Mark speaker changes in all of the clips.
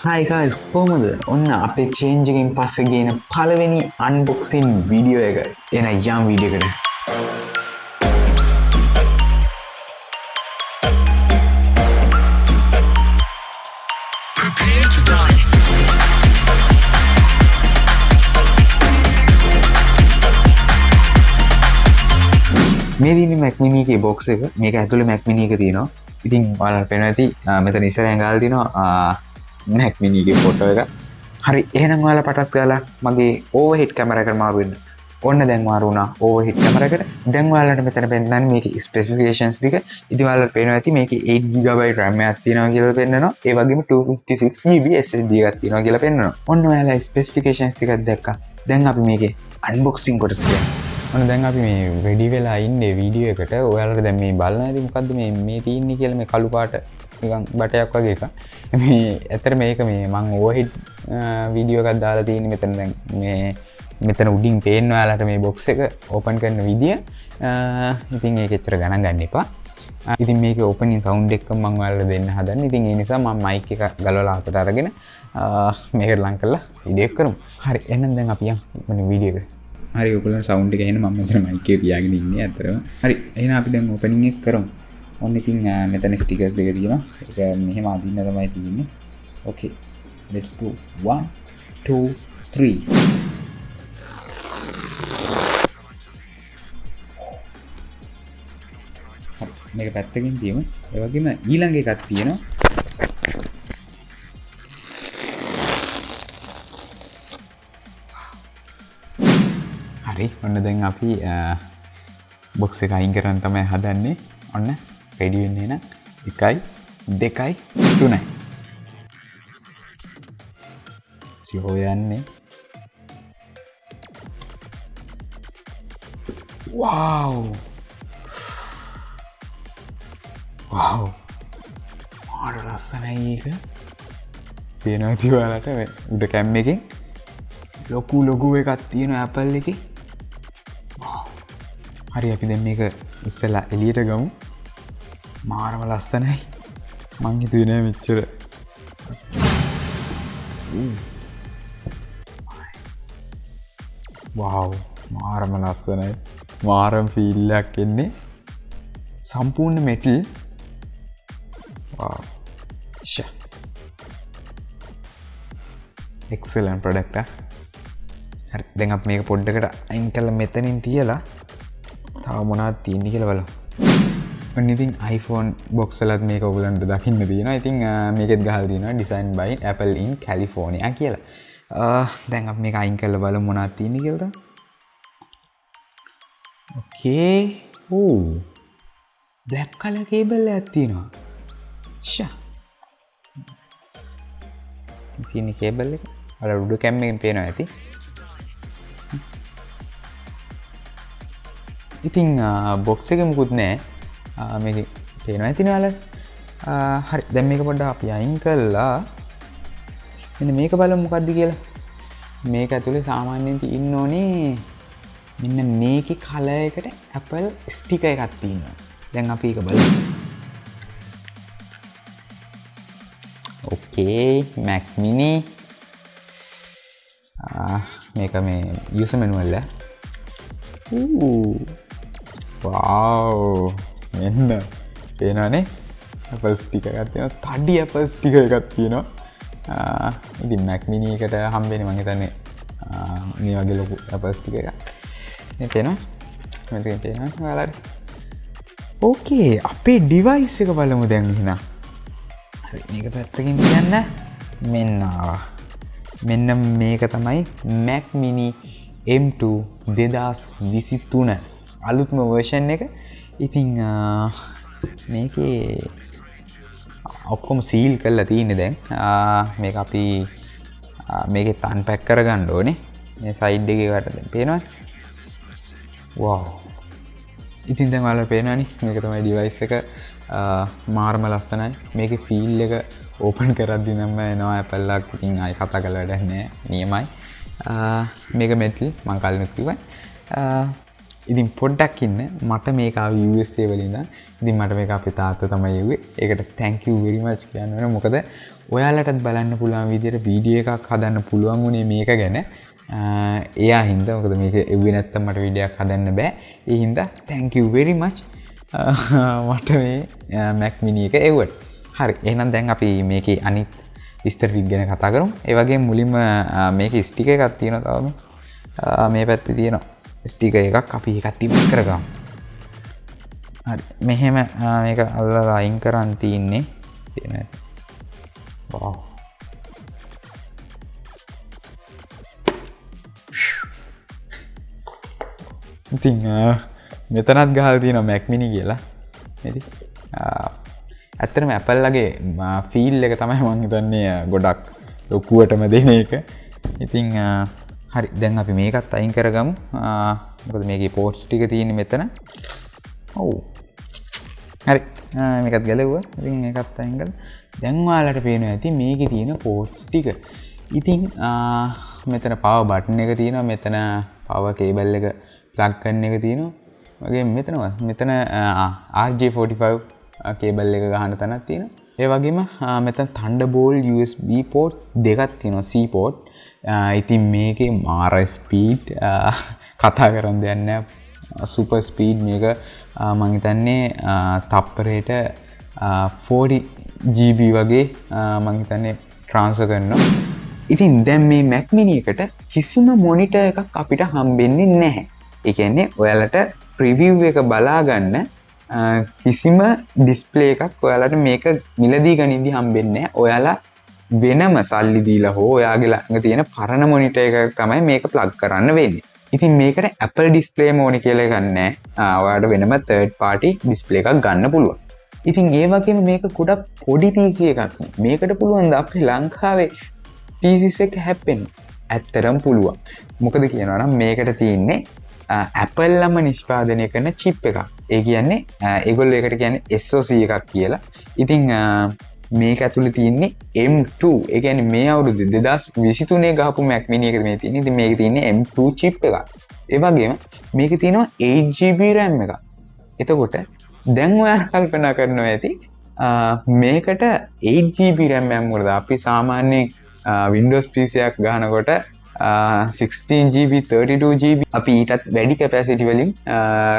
Speaker 1: Hi guys, කොහොමද? ඔන්න අපේ change එකෙන් පස්සේ ගේන පළවෙනි unboxing වීඩියෝ එක. එන යම් වීඩියෝ එකට. මේ දිනේ Mac Mini එකේ box එක. මේක ඇතුලේ Mac Mini එක තියෙනවා. ඉතින් ඔයාලට පේනවා ඇති මෙතන ඉස්සරහින් ගාලා තියෙනවා Mac Mini එකේ ෆොටෝ එක. හරි එහෙනම් ඔයාලා පටස් ගාලා මගේ overhead camera එකට මාරු වෙන්න. ඔන්න දැන් මාරු වුණා overhead camera එකට. දැන් ඔයාලට මෙතන පෙන්නන්නේ මේකේ specifications ටික. ඉතින් ඔයාලට පේනවා ඇති මේකේ 8GB RAM එකක් තියෙනවා කියලා පෙන්නනවා. ඒ වගේම 256GB SSD එකක් තියෙනවා කියලා පෙන්නනවා. ඔන්න ඔයාලා specifications ටිකක් දැක්කා. දැන් අපි මේකේ unboxing කොටස ගමු. ඔන්න දැන් අපි මේ ready වෙලා ඉන්නේ වීඩියෝ එකට. ඔයාලට දැන් මේ බලන්න ඇති මොකද්ද මේ තියෙන්නේ කියලා මේ කළු පාට නිකන් බටයක් වගේ එකක්. මේ ඇත්තට මේක මේ මම overhead වීඩියෝ එකක් දාලා තියෙන්නේ මෙතන දැන් මේ මෙතන උඩින් පේන්න ඔයාලට මේ box එක open කරන විදිය. ඉතින් ඒක එච්චර ගණන් ගන්න එපා. ඉතින් මේකේ opening sound එක මම ඔයාලට දෙන්න හදන්නේ. ඉතින් ඒ නිසා මම mic එක ගලවලා අතට අරගෙන මේකට ලං කරලා වීඩියෝ එක කරමු. හරි එහෙනම් දැන් අපි යමු වීඩියෝ එකට. හරි ඔයගොල්ලෝ සවුන්ඩ් එක එන මම මෙතන මයික් එක තියාගෙන ඉන්නේ අතරම. හරි එහෙනම් අපි දැන් ඕපනින් එක කරමු. ඔන්න ඉතින් මෙතන ස්ටිකර්ස් දෙක තියෙනවා. ඒක මෙහෙම අදින්න තමයි තියෙන්නේ. Okay. Let's go. 1 2 3. මේක පැත්තකින් තියමු. ඒ වගේම ඊළඟ එකක් තියෙනවා. හරි ඔන්න දැන් අපි බොක්ස් එක අයින් කරන් තමයි හදන්නේ. ඔන්න රෙඩි වෙන්නේ න 1 2 3යි. ස්ලෝ යන්නේ. wow මාර ලස්සනයි ඒක. පේනවා ඉතින් ඔයාලට මේ උඩ කැම් එකෙන් ලොකු එකක් තියෙනවා Apple එකේ. හරි අපි දැන් මේක ඉස්සෙල්ලා එළියට ගමු. මාරම ලස්සනයි. මං හිතුවේ නෑ මෙච්චර. wow මාරම ලස්සනයි. මාරම ෆීල් එකක් එන්නේ. සම්පූර්ණ metal. wow excellent product ah. හරි දැන් අපි මේක පොඩ්ඩකට අයින් කරලා මෙතනින් තියලා තව මොනවද තියෙන්නේ කියලා බලමු. ඔන්න ඉතින් iPhone box වලත් මේක ඔයගලන්ට දකින්න තියෙනවා. ඉතින් මේකෙත් ගහලා තියෙනවා design by Apple in California කියලා. දැන් අපි මේක අයින් කරලා බලමු මොනවද තියෙන්නේ කියලා. okay. black color cable එකක් තියෙනවා. තියෙන කේබල් එක අර උඩු කැම් එකෙන් පේනවා ඇති. ඉතින් බොක්ස් එක මුකුත් නෑ. මේක පේනවා ඇතිනේ ඔයාලට. හරි දැන් මේක පොඩ්ඩක් අපි අයින් කළා. මෙන්න මේක බලමු මොකද්ද කියලා. මේක ඇතුලේ සාමාන්‍යයෙන් තියෙන්න ඕනේ මෙන්න මේකේ කලර් එකට Apple ස්ටිකර් එකක් තියෙනවා. දැන් අපි ඒක බලමු. okay Mac Mini මේක මේ user manual එක. wow මෙන්න පේනවනේ Apple sticker එකක් තියෙනවා. තඩි Apple sticker එකක් තියෙනවා. ඉතින් Mac Mini එකට හම්බෙන්නේ මම හිතන්නේ මේ වගේ ලොකු Apple sticker එකක්. මේ පේනවා. මෙතන පේනවා ඔයාලට. okay අපේ device එක බලමු දැන් එහෙනම්. මේක පැත්තකින් තියන්න. මෙන්න මේක තමයි Mac Mini M2 2023 අලුත්ම version එක. ඉතින් මේකේ ඔක්කොම සීල් කරලා තියෙන්නේ දැන්. මේක අපි මේකේ unpack කරගන්න ඕනේ. මේ side එකේ වට දැන් පේනවද? wow ඉතින් දැන් ඔයාලට පේනවනේ මේක තමයි device එක. මාරම ලස්සනයි. මේකේ ෆීල් එක ඕපන් කරද්දි නම් එනවා Apple එකක්. ඉතින් ආයි කතා කරලා වැඩක් නැහැ. නියමයි. මේක මෙටල් මම කලින් කිව්වා. ඉතින් පොඩ්ඩක් ඉන්න මට මේක ආවේ USA වලින් ඉඳන්. ඉතින් මට මේක අපේ තාත්තා තමයි එව්වේ. ඒකට thank you very much කියන්න ඕනේ. මොකද ඔයාලටත් බලන්න පුළුවන් විදියට වීඩියෝ එකක් හදන්න පුළුවන් උනේ මේක ගැන. එයා හින්දා මොකද මේක එව්වේ නැත්තම් මට වීඩියෝ එකක් හදන්න බෑ. ඒ හින්දා thank you very much මට මේ Mac Mini එක එව්වට. හරි. එහෙනම් දැන් අපි මේකේ අනිත් විස්තර ටික ගැන කතා කරමු. ඒ වගේම මුලින්ම මේකේ ස්ටිකර් එකක් තියෙනවා තවම. මේ පැත්තේ තියෙනවා ස්ටිකර් එකක් අපි ඒකත් ඉවත් කරගමු. හරි. මෙහෙම මේක අල්ලලා අයින් කරන් තින්නේ. තියෙනවා. wow. ඉතින් මෙතනත් ගහලා තියෙනවා Mac Mini කියලා. නේද? ඇත්තටම Apple ලගේ ෆීල් එක තමයි මම හිතන්නේ ගොඩක් ලොකුවටම දෙන එක. ඉතින් හරි දැන් අපි මේකත් අයින් කරගමු. මොකද මේකේ පෝට්ස් ටික තියෙන්නේ මෙතන. ඔව්. හරි. මේකත් ගැලවුවා. ඉතින් ඒකත් අයින් කළා. දැන් ඔයාලට පේනවා ඇති මේකේ තියෙන පෝට්ස් ටික. ඉතින් මෙතන power button එක තියෙනවා. මෙතන power cable එක plug කරන එක තියෙනවා. වගේ මෙතන RJ45 cable එක ගහන තැනක් තියෙනවා. ඒ වගේම මෙතන Thunderbolt USB port දෙකක් තියෙනවා. C port. ඉතින් මේකේ මාර ස්පීඩ් කතා කරන්න දෙයක් නැහැ. සුපර් ස්පීඩ් මේක මම හිතන්නේ තප්පරයට 40 GB වගේ මම හිතන්නේ ට්‍රාන්ස්ෆර් කරනවා. ඉතින් දැන් මේ Mac Mini එකට කිසිම මොනිටර් එකක් අපිට හම්බෙන්නේ නැහැ. ඒ කියන්නේ ඔයාලට ප්‍රිවිව් එක බලා ගන්න කිසිම ඩිස්ප්ලේ එකක් ඔයාලට මේක මිලදී ගනිද්දි හම්බෙන්නේ නැහැ. ඔයාලා වෙනම සල්ලි දීලා හෝ ඔයාගේ ළඟ තියෙන පරණ මොනිටර් එකක් තමයි මේක ප්ලග් කරන්න වෙන්නේ. ඉතින් මේකට Apple display ඕනේ කියලා එකක් නැහැ. ඔයාලට වෙනම third party display එකක් ගන්න පුළුවන්. ඉතින් ඒ වගේම මේක ගොඩක් පොඩි PC එකක්. මේකට පුළුවන් ද අපේ ලංකාවේ PCs එක හැප්පෙන්න? ඇත්තටම පුළුවන්. මොකද කියනවා නම් මේකට තියෙන්නේ Apple ළම නිෂ්පාදනය කරන chip එකක්. ඒ කියන්නේ ඒගොල්ලෝ ඒකට කියන්නේ SoC එකක් කියලා. ඉතින් මේක ඇතුළේ තියෙන්නේ M2. ඒ කියන්නේ මේ අවුරුදු 2023 ගහපු Mac Mini එකේ මේ තියෙන්නේ. ඉතින් මේකේ තියෙන්නේ M2 chip එකක්. ඒ වගේම මේකේ තියෙනවා 8GB RAM එකක්. එතකොට දැන් ඔයාලා කල්පනා කරනවා ඇති මේකට 8GB RAM එකක් මොකද අපි සාමාන්‍යයෙන් Windows PC එකක් ගහනකොට 16GB 32GB අපි ඊටත් වැඩි capacity වලින්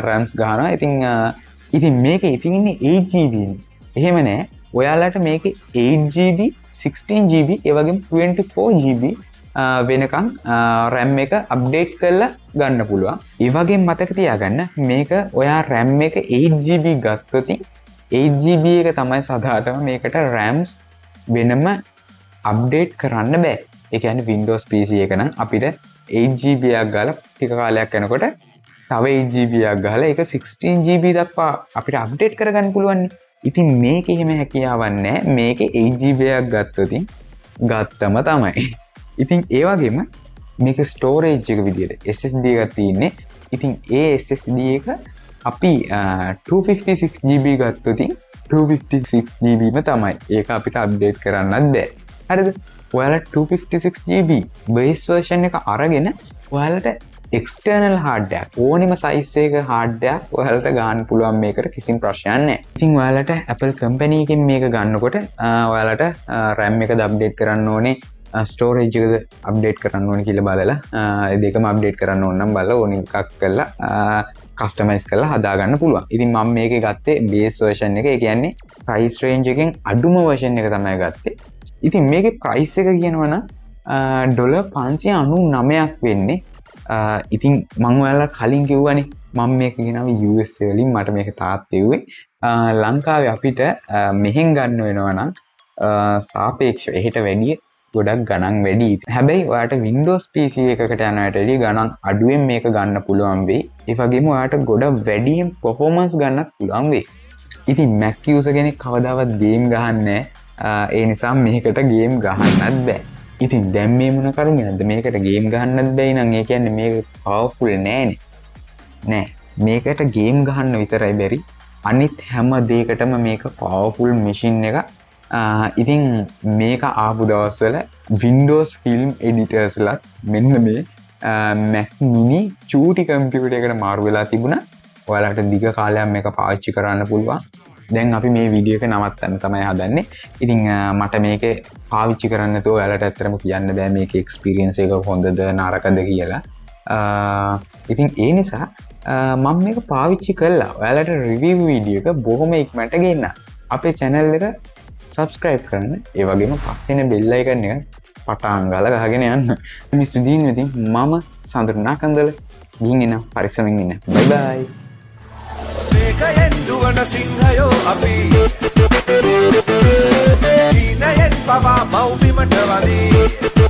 Speaker 1: RAMs ගහනවා. ඉතින් මේකේ ඉතින්නේ 8GB නේ. එහෙම නෑ. ඔයාලට මේකේ 8GB 16GB ඒ වගේම 24GB වෙනකන් RAM එක අප්ඩේට් කරලා ගන්න පුළුවන්. ඒ වගේම මතක තියාගන්න මේක ඔයා RAM එක 8GB ගත්තොත් 8GB එක තමයි සදාටම මේකට RAMs වෙනම අප්ඩේට් කරන්න බෑ. ඒ කියන්නේ Windows PC එක නම් අපිට 8GB එකක් ගාලා ටික කාලයක් යනකොට තව 8GB එකක් ගහලා ඒක 16GB දක්වා අපිට අප්ඩේට් කරගන්න පුළුවන්. ඉතින් මේක එහෙම හැකියාවක් නැහැ. මේකේ 8GB එකක් ගත්තොත් ගත්තම තමයි. ඉතින් ඒ වගේම මේක ස්ටෝරේජ් එක විදියට SSD එකක් තියෙන්නේ. ඉතින් ඒ SSD එක අපි 256GB ගත්තොත් 256GBම තමයි. ඒක අපිට අප්ඩේට් කරන්නත් බෑ. හරිද? ඔයාලා 256GB base version එක අරගෙන ඔයාලට external hard drive ඕනිම size එක hard drive ඔයාලට ගන්න පුළුවන්. මේකට කිසිම ප්‍රශ්නයක් නැහැ. ඉතින් ඔයාලට Apple company එකෙන් මේක ගන්නකොට ඔයාලට RAM එකද update කරන්න ඕනේ, storage එකද update කරන්න ඕනේ කියලා බලලා ඒ දෙකම update කරන්න ඕන නම් බලලා ඕන එකක් කරලා customize කරලා හදා ගන්න පුළුවන්. ඉතින් මම මේකේ ගත්තේ base version එක. ඒ කියන්නේ price range එකෙන් අඩුම version එක තමයි ගත්තේ. ඉතින් මේකේ price එක කියනවා නම් $599ක් වෙන්නේ. ඉතින් මම ඔයාලා කලින් කිව්වනේ මම මේක ගෙනාවේ USA වලින්. මට මේක තාත්තේ එව්වේ. ලංකාවේ අපිට මෙහෙන් ගන්න වෙනවා නම් සාපේක්ෂව එහෙට වැඩිය ගොඩක් ගණන් වැඩි. හැබැයි ඔයාට Windows PC එකකට යනවට වැඩිය ගණන් අඩුවෙන් මේක ගන්න පුළුවන් වෙයි. ඒ වගේම ඔයාට ගොඩ වැඩියෙන් performance ගන්නත් පුළුවන් වෙයි. ඉතින් Mac user කෙනෙක් කවදාවත් game ගහන්නේ නැහැ. ඒ නිසා මේකට game ගහන්නත් බෑ. ඉතින් දැන් මේ මොන කරුණේද මේකට game ගහන්නත් බැයි නම් ඒ කියන්නේ මේක powerful නෑනේ. නෑ. මේකට game ගහන්න විතරයි බැරි. අනිත් හැම දෙයකටම මේක powerful machine එක. ඉතින් මේක ආපු දවස්වල Windows film editors ලත් මෙන්න මේ Mac mini චූටි කම්පියුටර් එකකට මාරු වෙලා තිබුණා. ඔයාලට දිග කාලයක් මේක පාවිච්චි කරන්න පුළුවන්. දැන් අපි මේ වීඩියෝ එක නවත්තන්න තමයි හදන්නේ. ඉතින් මට මේක පාවිච්චි කරන්න නැතුව ඔයාලට ඇත්තටම කියන්න බෑ මේකේ එක්ස්පීරියන්ස් එක හොඳද නරකද කියලා. ඉතින් ඒ නිසා මම මේක පාවිච්චි කළා. ඔයාලට රිවිව් වීඩියෝ එක බොහොම ඉක්මනට ගෙන්න. අපේ channel එක subscribe කරන්න. ඒ වගේම පස්සේ එන bell icon එක පටාන් ගාලා ගහගෙන යන්න. මිස්ටර් ඩීන් ඉතින් මම සඳරුණා කන්දල ගිහින් එන පරිස්සමින් ඉන්න. බයි බයි.
Speaker 2: මේකයෙන් දුවන සිංහයෝ අපි දීනයෙන් පවා මව්බිමට වදී